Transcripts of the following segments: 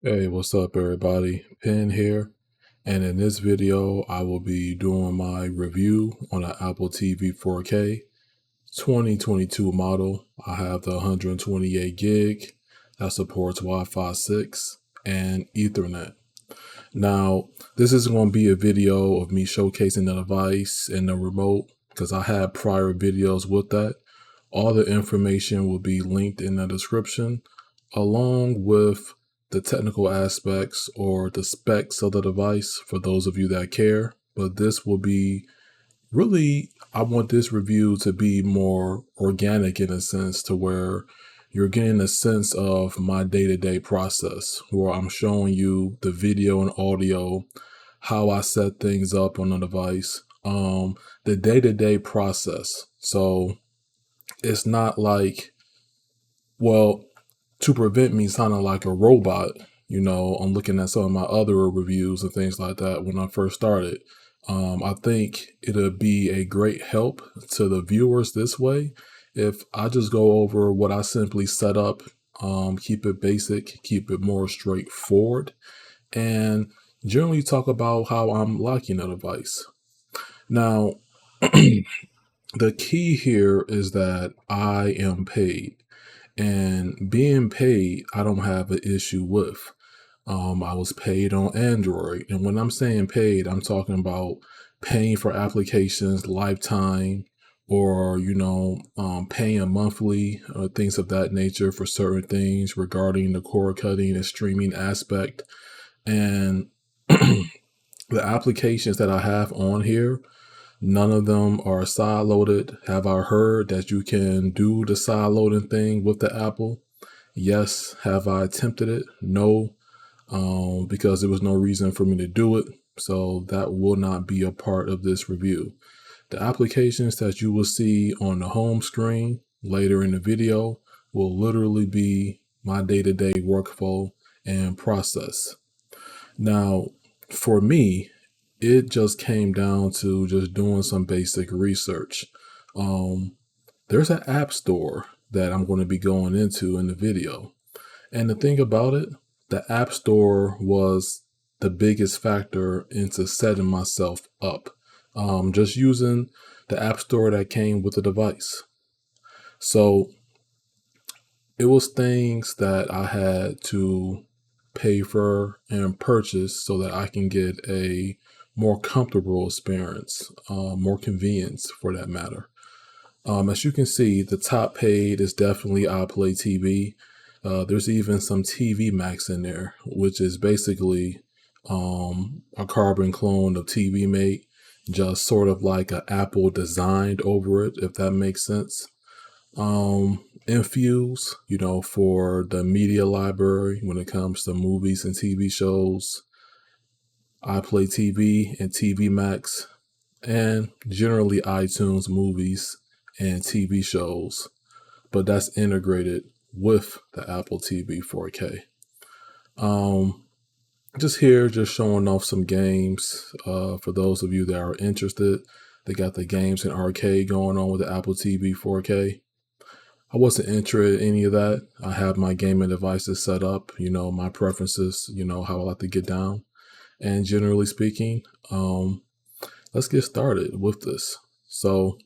Hey, what's up, everybody? Pin here, and in this video, I will be doing my review on an Apple TV 4K 2022 model. I have the 128 gig that supports Wi-Fi 6 and Ethernet. Now, this is going to be a video of me showcasing the device and the remote because I had prior videos with that. All the information will be linked in the description, along with the technical aspects or the specs of the device for those of you that care. But this will be really, I want this review to be more organic in a sense to where you're getting a sense of my day-to-day process where I'm showing you the video and audio, how I set things up on the device, the day-to-day process. So it's not like, well, to prevent me sounding like a robot, I'm looking at some of my other reviews and things like that when I first started. I think it'll be a great help to the viewers this way if I just go over what I simply set up, keep it basic, keep it more straightforward, and generally talk about how I'm liking the device. Now, the key here is that I am paid. And being paid, I don't have an issue with. I was paid on Android. And when I'm saying paid, I'm talking about paying for applications lifetime or, paying monthly or things of that nature for certain things regarding the cord cutting and streaming aspect. And the applications that I have on here, none of them are side loaded. Have I heard that you can do the side loading thing with the Apple? Yes. Have I attempted it? No, because there was no reason for me to do it. So that will not be a part of this review. The applications that you will see on the home screen later in the video will literally be my day-to-day workflow and process. Now, for me, it just came down to just doing some basic research. There's an app store that I'm going to be going into in the video. And the thing about it, the app store was the biggest factor into setting myself up. Just using the app store that came with the device. So it was things that I had to pay for and purchase so that I can get a more comfortable experience, more convenience for that matter. As you can see, the top paid is definitely iPlay TV. There's even some TV Max in there, which is basically a carbon clone of TV Mate, just sort of like an Apple designed over it, if that makes sense. Infuse, for the media library when it comes to movies and TV shows, iPlay TV and TV Max, and generally iTunes movies and TV shows, but that's integrated with the Apple TV 4K. Just here, just showing off some games for those of you that are interested. They got the games in arcade going on with the Apple TV 4K. I wasn't interested in any of that. I have my gaming devices set up, my preferences, how I like to get down. And generally speaking, let's get started with this. So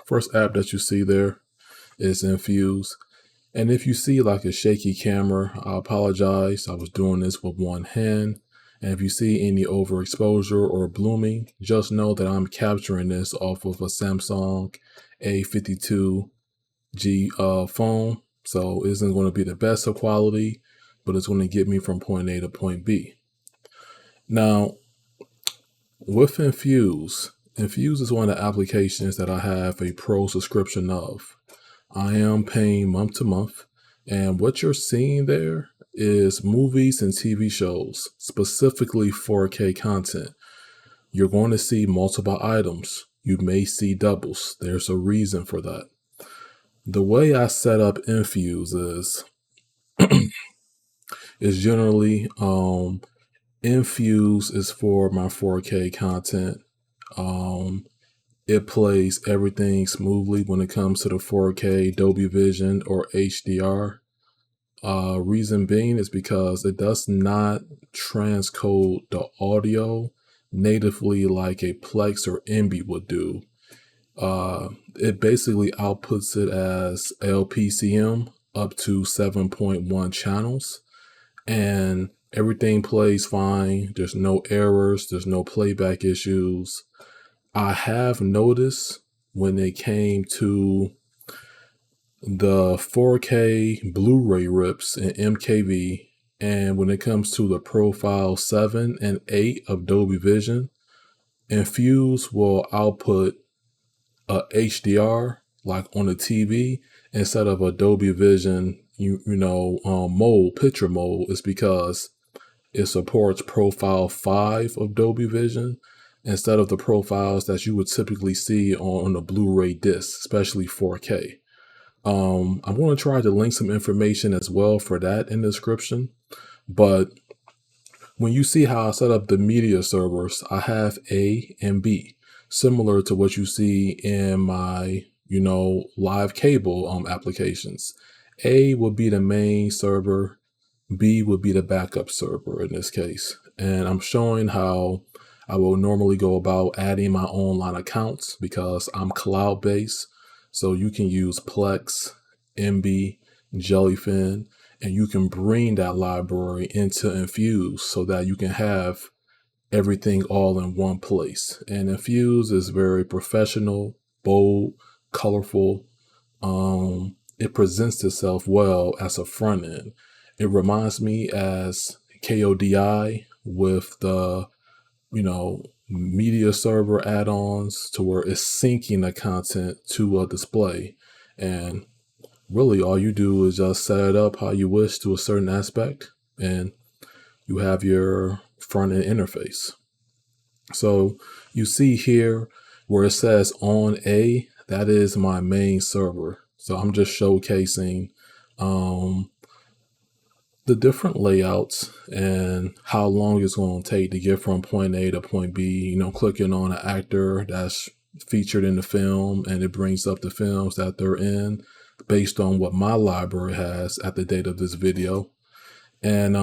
first app that you see there is Infuse. And if you see like a shaky camera, I apologize. I was doing this with one hand. And if you see any overexposure or blooming, just know that I'm capturing this off of a Samsung A52G phone. So it isn't going to be the best of quality, but it's going to get me from point A to point B. Now, with Infuse is one of the applications that I have a pro subscription of. I am paying month to month, and what you're seeing there is movies and TV shows, specifically 4K content. You're going to see multiple items. You may see doubles. There's a reason for that. The way I set up Infuse is generally Infuse is for my 4K content. It plays everything smoothly when it comes to the 4K Dolby Vision or HDR. Reason being is because it does not transcode the audio natively like a Plex or Emby would do. It basically outputs it as LPCM up to 7.1 channels, and everything plays fine. There's no errors, there's no playback issues. I have noticed when it came to the 4K Blu-ray rips in MKV, and when it comes to the Profile 7 and 8 of Dolby Vision, Infuse will output a HDR like on the TV instead of a Dolby Vision, picture mode. Is because it supports Profile 5 of Dolby Vision instead of the profiles that you would typically see on a Blu-ray disc, especially 4K. I'm going to try to link some information as well for that in the description. But when you see how I set up the media servers, I have A and B, similar to what you see in my, live cable applications. A would be the main server, B would be the backup server in this case. And I'm showing how I will normally go about adding my online accounts because I'm cloud-based. So you can use Plex, Emby, Jellyfin, and you can bring that library into Infuse so that you can have everything all in one place. And Infuse is very professional, bold, colorful. It presents itself well as a front end. It reminds me as KODI with the, media server add-ons to where it's syncing the content to a display. And really all you do is just set it up how you wish to a certain aspect, and you have your front end interface. So you see here where it says on A, that is my main server. So I'm just showcasing the different layouts and how long it's going to take to get from point A to point B, clicking on an actor that's featured in the film, and it brings up the films that they're in based on what my library has at the date of this video. And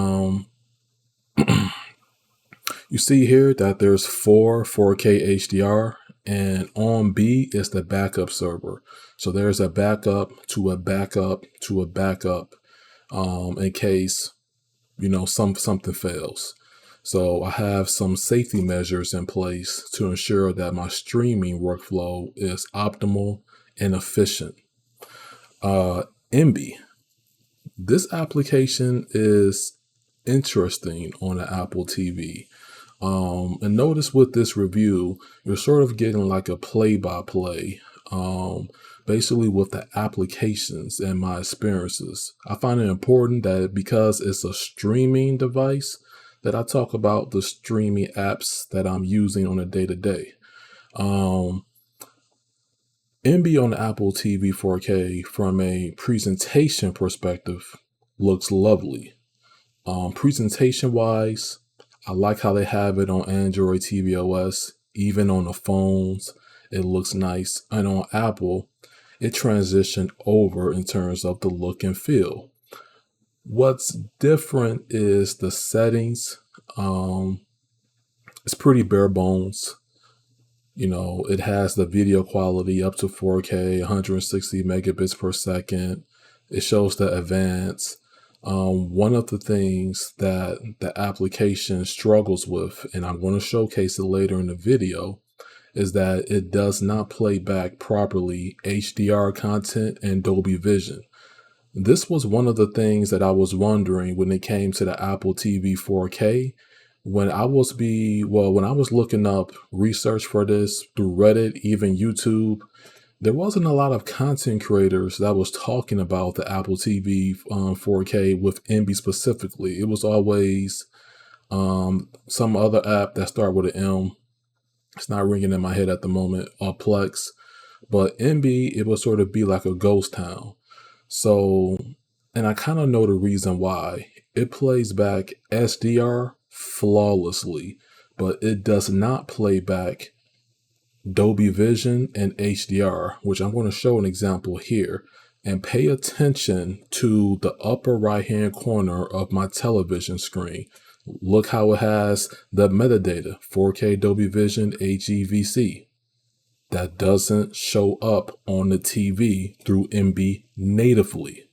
you see here that there's 4K HDR, and on B is the backup server. So there's a backup to a backup to a backup in case, something fails. So I have some safety measures in place to ensure that my streaming workflow is optimal and efficient. Emby. This application is interesting on the Apple TV. And notice with this review, you're sort of getting like a play-by-play, basically with the applications and my experiences. I find it important that because it's a streaming device, that I talk about the streaming apps that I'm using on a day-to-day. Emby on the Apple TV 4K from a presentation perspective looks lovely. Presentation-wise, I like how they have it on Android tvOS, even on the phones, it looks nice. And on Apple, it transitioned over in terms of the look and feel. What's different is the settings. It's pretty bare bones. It has the video quality up to 4K, 160 megabits per second. It shows the advanced. One of the things that the application struggles with, and I'm going to showcase it later in the video, is that it does not play back properly HDR content and Dolby Vision. This was one of the things that I was wondering when it came to the Apple TV 4K. When I was looking up research for this through Reddit, even YouTube, there wasn't a lot of content creators that was talking about the Apple TV 4K with Emby specifically. It was always some other app that started with an M. It's not ringing in my head at the moment, or Plex. But Emby, it would sort of be like a ghost town. So, and I kind of know the reason why. It plays back SDR flawlessly, but it does not play back Dolby Vision and HDR, which I'm going to show an example here. and pay attention to the upper right hand corner of my television screen. Look how it has the metadata, 4K Dolby Vision HEVC. That doesn't show up on the TV through Emby natively.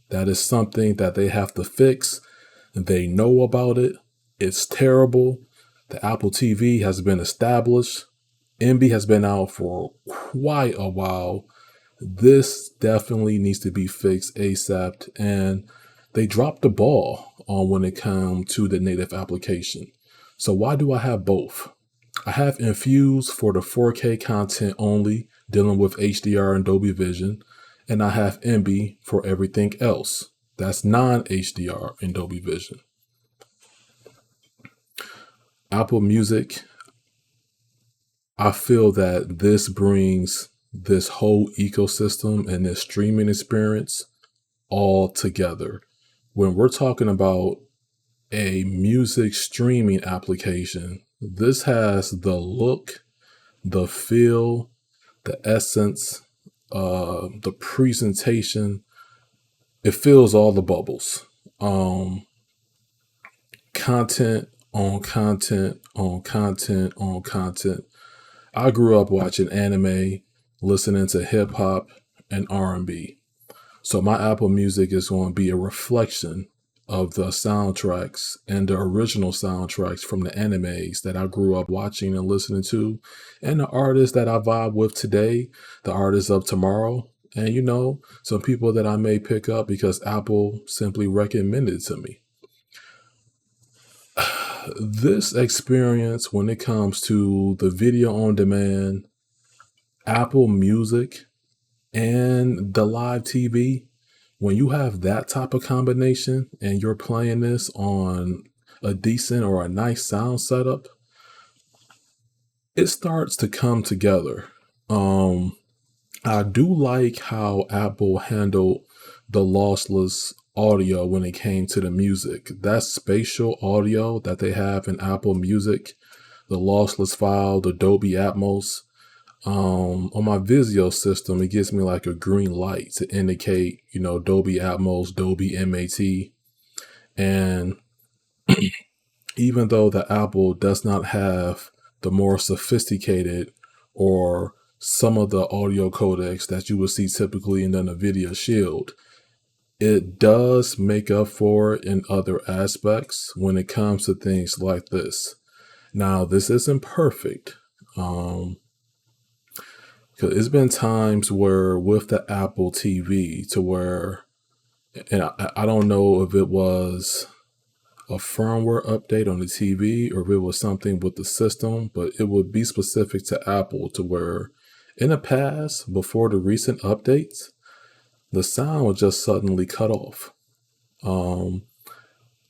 That is something that they have to fix. They know about it. It's terrible. The Apple TV has been established. Emby has been out for quite a while. This definitely needs to be fixed ASAP. And they dropped the ball on when it comes to the native application. So why do I have both? I have Infuse for the 4K content only, dealing with HDR and Dolby Vision. And I have Emby for everything else. That's non-HDR and Dolby Vision. Apple Music, I feel that this brings this whole ecosystem and this streaming experience all together. When we're talking about a music streaming application, this has the look, the feel, the essence, the presentation. It fills all the bubbles. Content on content on content on content. I grew up watching anime, listening to hip hop and R&B. So my Apple Music is going to be a reflection of the soundtracks and the original soundtracks from the animes that I grew up watching and listening to, and the artists that I vibe with today, the artists of tomorrow, and some people that I may pick up because Apple simply recommended it to me. This experience, when it comes to the video on demand, Apple Music, and the live TV, when you have that type of combination and you're playing this on a decent or a nice sound setup, it starts to come together. I do like how Apple handled the lossless audio when it came to the music. That spatial audio that they have in Apple Music, the lossless file, the Dolby Atmos, on my Vizio system, it gives me like a green light to indicate, Dolby Atmos, Dolby MAT. And even though the Apple does not have the more sophisticated or some of the audio codecs that you would see typically in the NVIDIA Shield, it does make up for it in other aspects when it comes to things like this. Now, this isn't perfect. Because it's been times where with the Apple TV to where, and I don't know if it was a firmware update on the TV or if it was something with the system, but it would be specific to Apple to where in the past, before the recent updates, the sound would just suddenly cut off.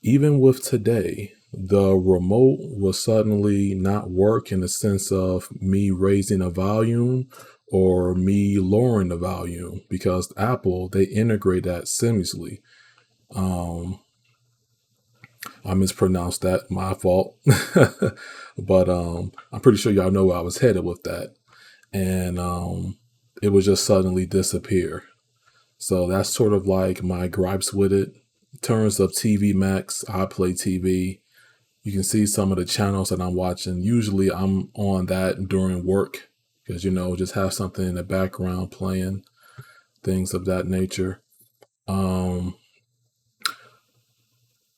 Even with today, the remote will suddenly not work in the sense of me raising a volume or me lowering the volume because Apple, they integrate that seamlessly. I mispronounced that, my fault. But I'm pretty sure y'all know where I was headed with that. And it would just suddenly disappear. So that's sort of like my gripes with it. In terms of TV Max, iPlay TV, you can see some of the channels that I'm watching. Usually I'm on that during work because, just have something in the background playing, things of that nature.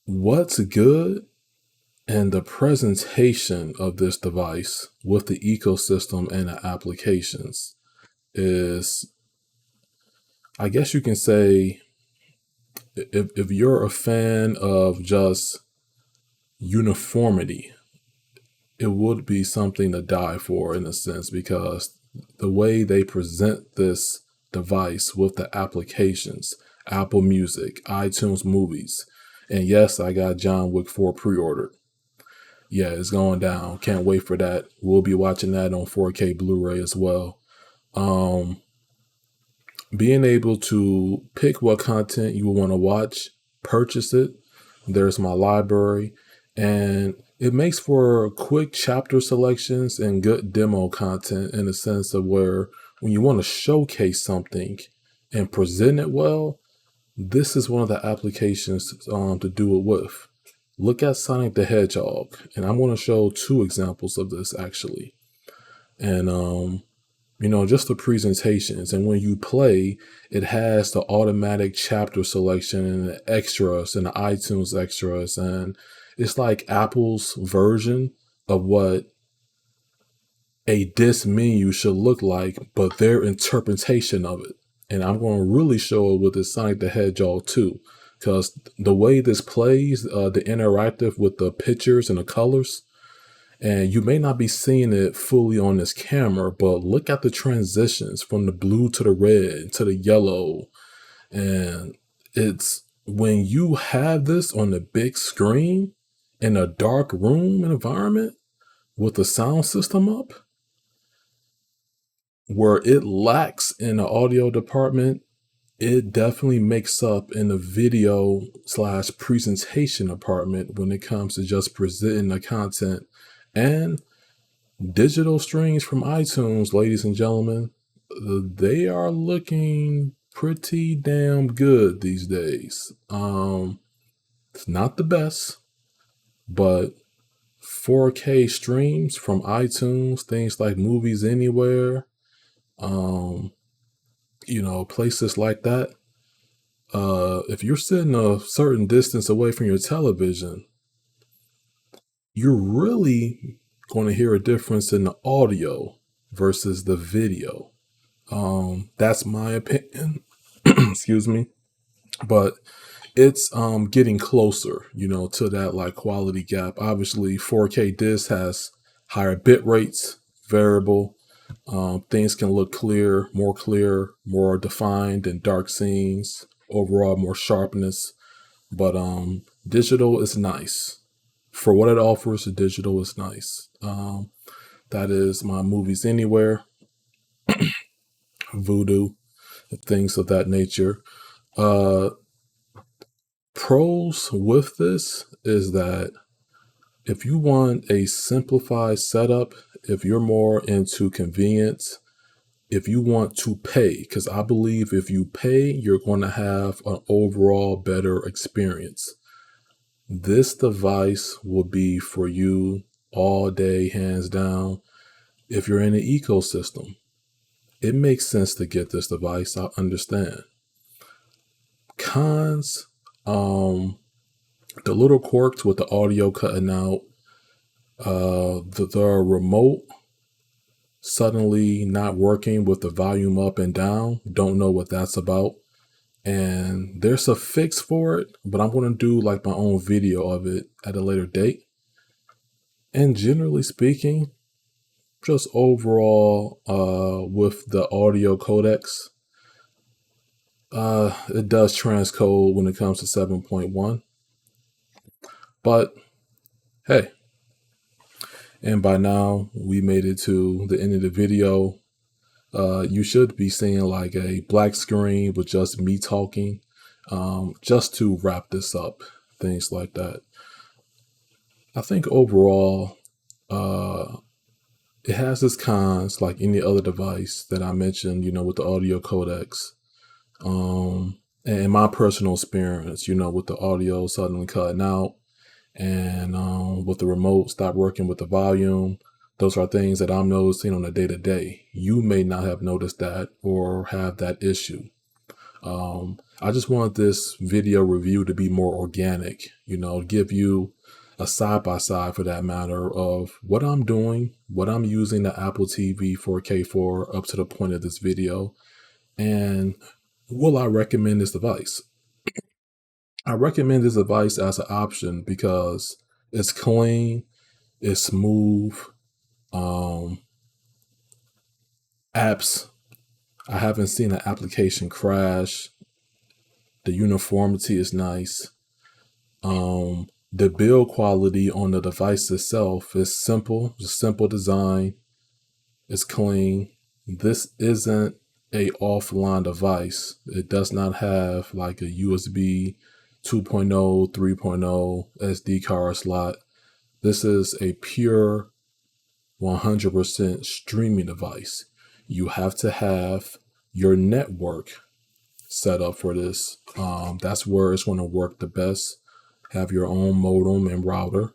What's good and the presentation of this device with the ecosystem and the applications is, I guess you can say, if you're a fan of just uniformity, it would be something to die for in a sense, because the way they present this device with the applications, Apple Music, iTunes Movies, and yes, I got John Wick 4 pre-ordered. Yeah, it's going down. Can't wait for that. We'll be watching that on 4K Blu-ray as well. Being able to pick what content you want to watch, purchase it. There's my library. And it makes for quick chapter selections and good demo content in the sense of where when you want to showcase something, and present it well, this is one of the applications to do it with. Look at Sonic the Hedgehog, and I'm going to show two examples of this actually. And just the presentations. And when you play, it has the automatic chapter selection and the extras and the iTunes extras. And it's like Apple's version of what a disc menu should look like, but their interpretation of it. And I'm going to really show it with the Sonic the Hedgehog 2, because the way this plays, the interactive with the pictures and the colors, and you may not be seeing it fully on this camera, but look at the transitions from the blue to the red to the yellow. And it's when you have this on the big screen in a dark room environment with the sound system up, where it lacks in the audio department, it definitely makes up in the video / presentation department when it comes to just presenting the content. And digital streams from iTunes, ladies and gentlemen, they are looking pretty damn good these days. It's not the best, but 4K streams from iTunes, things like Movies Anywhere, places like that. If you're sitting a certain distance away from your television, you're really going to hear a difference in the audio versus the video. That's my opinion. Excuse me. But it's getting closer, to that like quality gap. Obviously, 4K disc has higher bit rates, variable. Things can look clear, more defined in dark scenes, overall more sharpness. But digital is nice. For what it offers, digital is nice. That is my Movies Anywhere, Voodoo, things of that nature. Pros with this is that if you want a simplified setup, if you're more into convenience, if you want to pay, because I believe if you pay, you're going to have an overall better experience. This device will be for you all day, hands down. If you're in the ecosystem, it makes sense to get this device. I understand. Cons, the little quirks with the audio cutting out, the remote suddenly not working with the volume up and down. Don't know what that's about. And there's a fix for it, but I'm going to do like my own video of it at a later date. And generally speaking, just overall, with the audio codecs, it does transcode when it comes to 7.1. But hey, and by now we made it to the end of the video. You should be seeing like a black screen with just me talking, just to wrap this up, things like that. I think overall, it has its cons like any other device that I mentioned, with the audio codecs. And my personal experience, with the audio suddenly cutting out and with the remote stop working with the volume. Those are things that I'm noticing on a day-to-day. You may not have noticed that or have that issue. I just want this video review to be more organic, give you a side-by-side for that matter of what I'm doing, what I'm using the Apple TV 4K for up to the point of this video, and will I recommend this device? I recommend this device as an option because it's clean, it's smooth. Apps, I haven't seen an application crash. The uniformity is nice. The build quality on the device itself is simple, it's a simple design. It's clean. This isn't a offline device. It does not have like a USB 2.0, 3.0 SD card slot. This is a pure 100% streaming device. You have to have your network setup for this. That's where it's going to work the best. Have your own modem and router.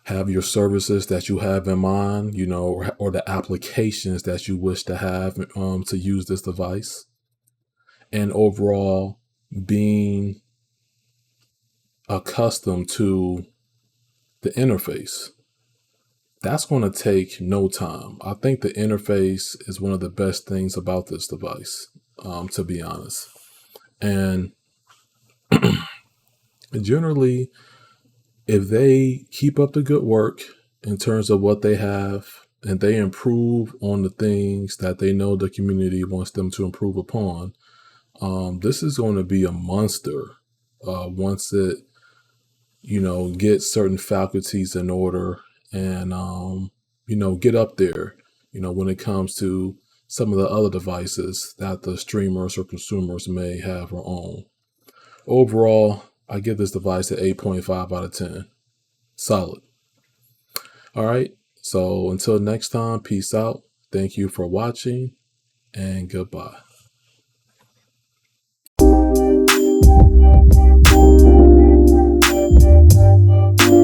Have your services that you have in mind, or the applications that you wish to have to use this device. And overall, being accustomed to the interface. That's going to take no time. I think the interface is one of the best things about this device, to be honest. And generally, if they keep up the good work in terms of what they have and they improve on the things that they know the community wants them to improve upon, this is going to be a monster once it, get certain faculties in order and, get up there, when it comes to some of the other devices that the streamers or consumers may have or own. Overall, I give this device an 8.5 out of 10. Solid. All right. So until next time, peace out. Thank you for watching and goodbye.